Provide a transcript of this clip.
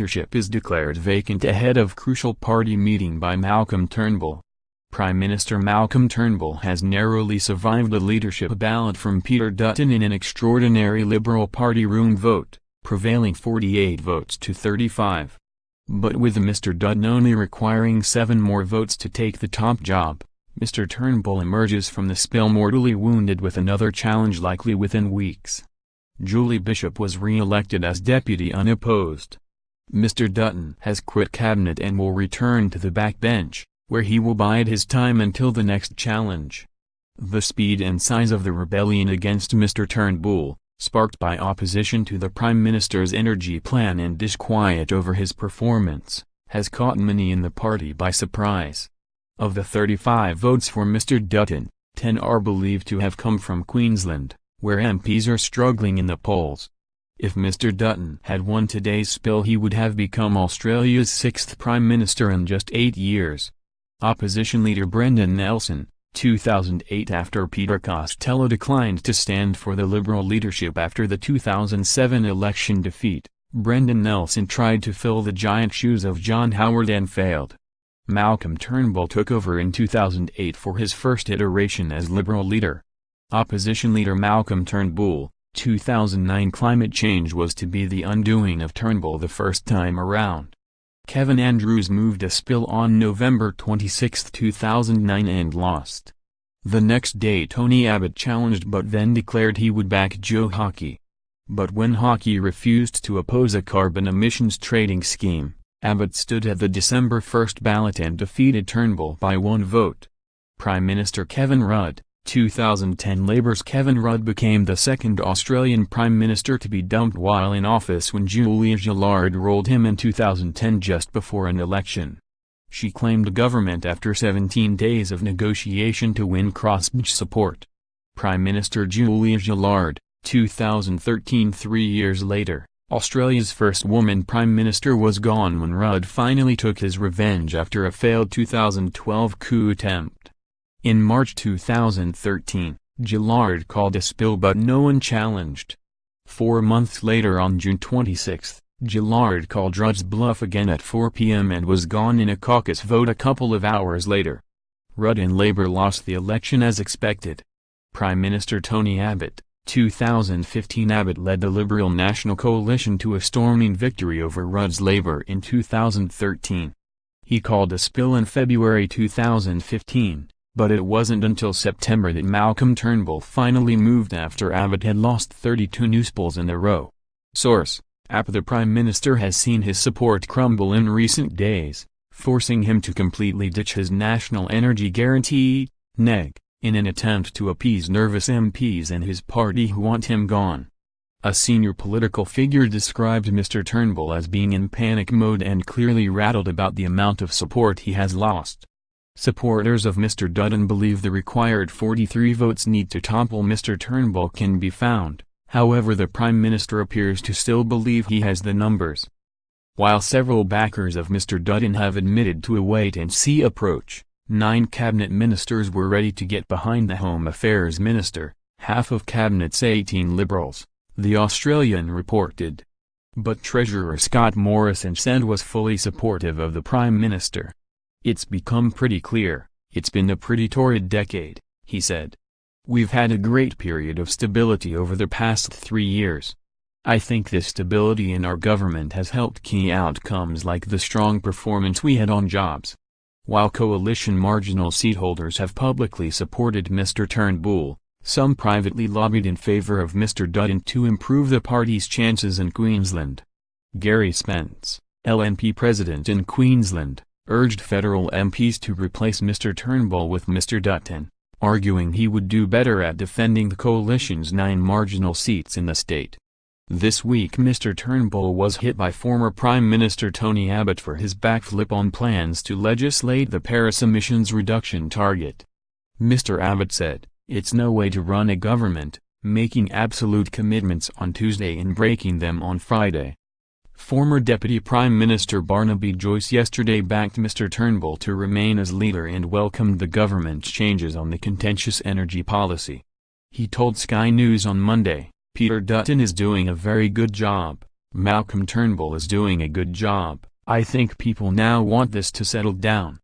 leadership is declared vacant ahead of crucial party meeting by Malcolm Turnbull. Prime Minister Malcolm Turnbull has narrowly survived a leadership ballot from Peter Dutton in an extraordinary Liberal Party room vote, prevailing 48 votes to 35. But with Mr. Dutton only requiring 7 more votes to take the top job, Mr. Turnbull emerges from the spill mortally wounded with another challenge likely within weeks. Julie Bishop was re-elected as deputy unopposed. Mr. Dutton has quit cabinet and will return to the backbench, where he will bide his time until the next challenge. The speed and size of the rebellion against Mr. Turnbull, sparked by opposition to the Prime Minister's energy plan and disquiet over his performance, has caught many in the party by surprise. Of the 35 votes for Mr. Dutton, 10 are believed to have come from Queensland, where MPs are struggling in the polls. If Mr. Dutton had won today's spill, he would have become Australia's 6th Prime Minister in just 8 years. Opposition leader Brendan Nelson, 2008. After Peter Costello declined to stand for the Liberal leadership after the 2007 election defeat, Brendan Nelson tried to fill the giant shoes of John Howard and failed. Malcolm Turnbull took over in 2008 for his first iteration as Liberal leader. Opposition leader Malcolm Turnbull, 2009. Climate change was to be the undoing of Turnbull the first time around. Kevin Andrews moved a spill on November 26, 2009 and lost. The next day Tony Abbott challenged but then declared he would back Joe Hockey. But when Hockey refused to oppose a carbon emissions trading scheme, Abbott stood at the December 1st ballot and defeated Turnbull by 1 vote. Prime Minister Kevin Rudd, 2010. Labour's Kevin Rudd became the second Australian Prime Minister to be dumped while in office when Julia Gillard rolled him in 2010 just before an election. She claimed government after 17 days of negotiation to win cross-bench support. Prime Minister Julia Gillard, 2013. 3 years later, Australia's first woman Prime Minister was gone when Rudd finally took his revenge after a failed 2012 coup attempt. In March 2013, Gillard called a spill but no one challenged. 4 months later on June 26, Gillard called Rudd's bluff again at 4 p.m. and was gone in a caucus vote a couple of hours later. Rudd and Labour lost the election as expected. Prime Minister Tony Abbott, 2015. Abbott led the Liberal National Coalition to a storming victory over Rudd's Labour in 2013. He called a spill in February 2015, but it wasn't until September that Malcolm Turnbull finally moved after Abbott had lost 32 new spills in a row. Source: App. The Prime Minister has seen his support crumble in recent days, forcing him to completely ditch his National Energy Guarantee, NEG, in an attempt to appease nervous MPs and his party who want him gone. A senior political figure described Mr. Turnbull as being in panic mode and clearly rattled about the amount of support he has lost. Supporters of Mr. Dutton believe the required 43 votes need to topple Mr. Turnbull can be found, however the Prime Minister appears to still believe he has the numbers. While several backers of Mr. Dutton have admitted to a wait-and-see approach, 9 cabinet ministers were ready to get behind the Home Affairs Minister, half of cabinet's 18 Liberals, The Australian reported. But Treasurer Scott Morrison said was fully supportive of the Prime Minister. "It's become pretty clear, it's been a pretty torrid decade," he said. "We've had a great period of stability over the past 3 years. I think this stability in our government has helped key outcomes like the strong performance we had on jobs." While coalition marginal seat holders have publicly supported Mr. Turnbull, some privately lobbied in favour of Mr. Dutton to improve the party's chances in Queensland. Gary Spence, LNP president in Queensland, urged federal MPs to replace Mr. Turnbull with Mr. Dutton, arguing he would do better at defending the coalition's 9 marginal seats in the state. This week Mr. Turnbull was hit by former Prime Minister Tony Abbott for his backflip on plans to legislate the Paris emissions reduction target. Mr. Abbott said, "It's no way to run a government, making absolute commitments on Tuesday and breaking them on Friday." Former Deputy Prime Minister Barnaby Joyce yesterday backed Mr. Turnbull to remain as leader and welcomed the government's changes on the contentious energy policy. He told Sky News on Monday, "Peter Dutton is doing a very good job. Malcolm Turnbull is doing a good job. I think people now want this to settle down.